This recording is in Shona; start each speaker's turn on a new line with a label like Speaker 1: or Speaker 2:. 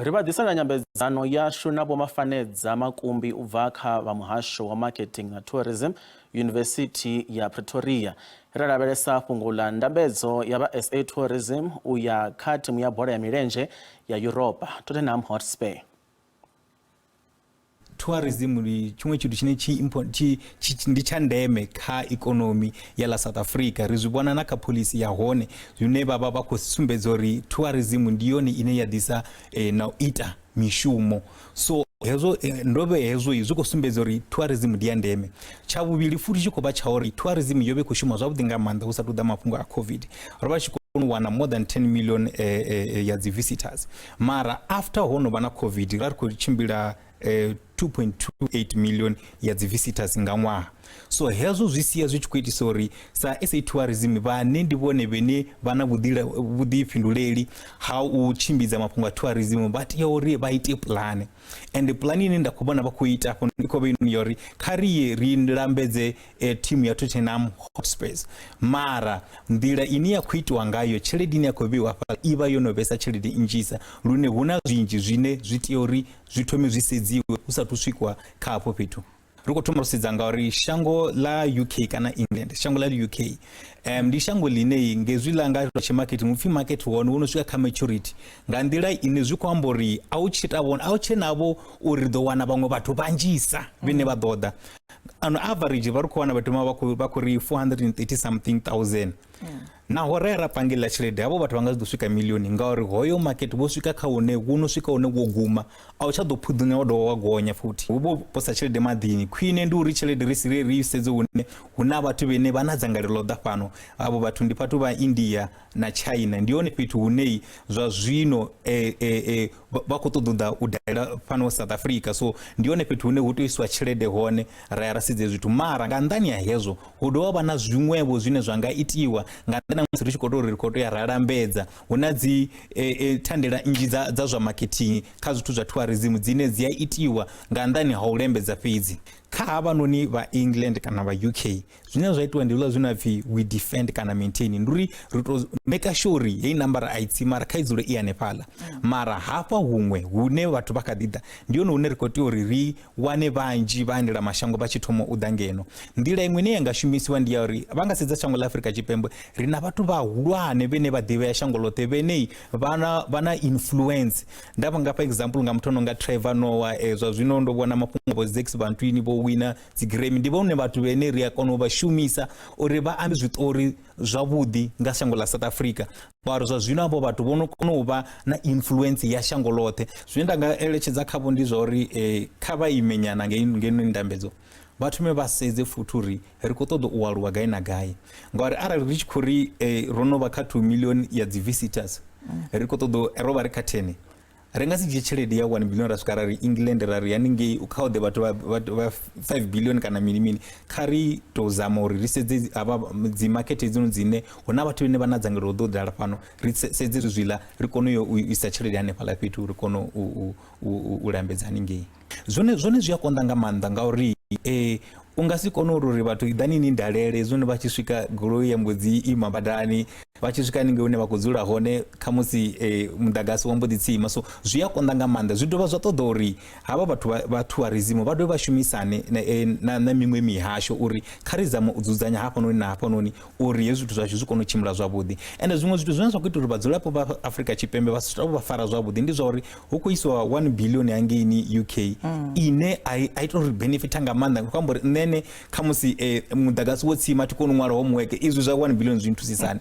Speaker 1: Europa disela nyambedzano yashu na Vho-Mafanedza Makumbi ubva kha muhasho wa marketing na tourism University ya Pretoria. Lavhelesa fhungo la Ndambedzo ya SA tourism uya kha thimu ya bola ya milenzhe ya Europa Tottenham Hotspur.
Speaker 2: Tourism ni chimwe chinthu chine ndi cha ndeme kha economy ya la South Africa. Rizibwana na ka policy ya hone zwine baba bakusumbedza uri tourism ndiyone ine ya disa na ita mishumo. So hezo ndobe hezo izukusumbedza uri tourism ndi ya ndeme. Chavuvili futi chikoba cha uri tourism yobe kushuma zwavhuḓi nga maanḓa usatu da mafhungo a COVID. Roba wana more than 10 million ya visitors. Mara after hono bana COVID rar ko chimbila 2.28 million ya visitors nga ṅwaha. So hezo zwisiya zwichikuitisa uri sa SA tourism vhane ndi vhone vhene vhana vhuḓifhinduleli ha u tshimbidza mafhungo a tourism but ya uri vha ite plan, and plan ine nda khou vhona vha khou ita afho ndi khou vhona uri khari ri lambedze team ya Tottenham Hotspur. Mara nḓila ine ya khou itwa ngayo tshelede ine ya khou vhewa afha iva yo no vhesa tshelede nnzhisa lune huna zwinzhi zwine zwi tea uri zwi thome zwi sedziwe usathu swikwa kha afho fhethu. Riko thoma rusedza ngauri shango la UK kana England, shango la UK ndi shango line ngezwi langa tshi market mupfi market wone uno swika kha maturity nga nḓila ine zwi khou amba uri a u tshita vhone a u tshenavho uri ḓo wana vhaṅwe vhathu vhanzhisa vhene vha ḓoḓa. On average vha ri khou wana vhathu vha khou ri 430 something thousand. Na horera pangela tshelede havho vhathu vanga zwi ḓo swika milioni ngauri hoyo market vho swika kha hune uno swika hune wo guma a u tsha ḓo phuḓunya wa dovha wa gonya futhi vho posa tshelede maḓini. Khwine ndi uri tshelede ri sedze hune huna vhathu vhene vha na dzangalelo ḓa fhano. Avo vhathu ndi vhathu vha India na China, ndi hone fhethu hune zwa zwino vha khou ṱoḓa u dalela fhano South Africa. So ndi hone fhethu hune hu tou iswa tshelede hone ra ya ra sedze zwithu. Mara nga nnḓani ya hezwo hu dovha vha na zwiṅwevho zwine zwa nga itiwa nga nḓani musi ri tshi khou tou ri khou tou ya ra lambedza. Hu na dzi thandela nnzhi dza zwa marketing kha zwithu zwa tourism dzine dzi a itiwa nga nnḓani ha u lembedza fhedzi. Kha havhanoni vha England kana vha UK zwine zwa itiwa ndi hula zwine pfi we defend kana maintain nduri ri to make sure hei nambara a itsi mara kha idzule i hanefhala. Mara hafha huṅwe hune vhathu vha kha ḓiḓa ndi hone hune ri khou tea uri ri wane vhanzhi vha andela mashango vha tshi thoma u ḓa ngeno. Nḓila iṅwe ine yanga shumisiwa ndi ya uri vha nga sedza shango la Afrika Tshipembe ri na vhathu vhahulwane vhene vha ḓivhea shango ḽoṱhe vhene vha na influence. Ndavha nga for example nga muthu ono nga Trevor Noah zwa zwino ndo vhona mafhungo vho Zex Bantwini vho wina dzi Grammy. Ndi vhone vhathu vhene ri a kona u vha shumisa uri vha ambe zwiṱori zwavhuḓi nga shango la South Africa. Vharo zwa zwino avho vhathu vho no kona u vha na influence ya shango ḽoṱhe. Zwine nda nga eletshedza khavho ndi zwa uri kha vha imenyana ngeno Ndambedzo vhathu me vha sedze futhi uri ri khou ṱoḓa u aluwa gai na gai ngauri arali ri tshi khou ri ro no vha kha 2 million ya dzi visitors ri khou ṱoḓa ro vha ri kha 10 ri nga si dzhie tshelede ya 1 billion ra swika ra ri England ra ri haningei kha ode vhathu vha 5 billion kana mini kha ri to zama uri ri sedze ava dzi market dzino dzine huna vhathu vhane vha na dzangalelo ḓo dala fhano ri sedze zwila ri kone u isa tshelede hanefhala fhethu ri kone u lambedza haningei. Zwone zwi a konḓa nga maanḓa ngauri unga si kone uri vhathu idani ni ndalele zwone vha tshi swika goloi ya mbudzi ima badani vha tshi swika ninge hune vha khou dzula hone kha musi mudagasi wa mbudzi tsima. So zwi a konḓa nga maanḓa. Zwi dovha zwa ṱoḓa uri havha vhathu vha tourism vha dovha vha shumisane na miṅwe mihasho uri kha ri zama u dzudzanya hafhanoni na hafhanoni uri hezwi zwithu zwashu zwi kone u tshimbila zwavhuḓi. And zwiṅwe zwithu zwine zwa khou ita uri vhadzulapo vha Afrika Tshipembe vha vha fara zwavhuḓi ndi zwa uri hu khou isiwa 1 billion hangeini UK ine a ita uri benefit nga maanḓa khou amba uri nene kha musi mudagasi wo tsima ti kone u ṅwala homework izwi zwa 1 billion zwi nthusisani.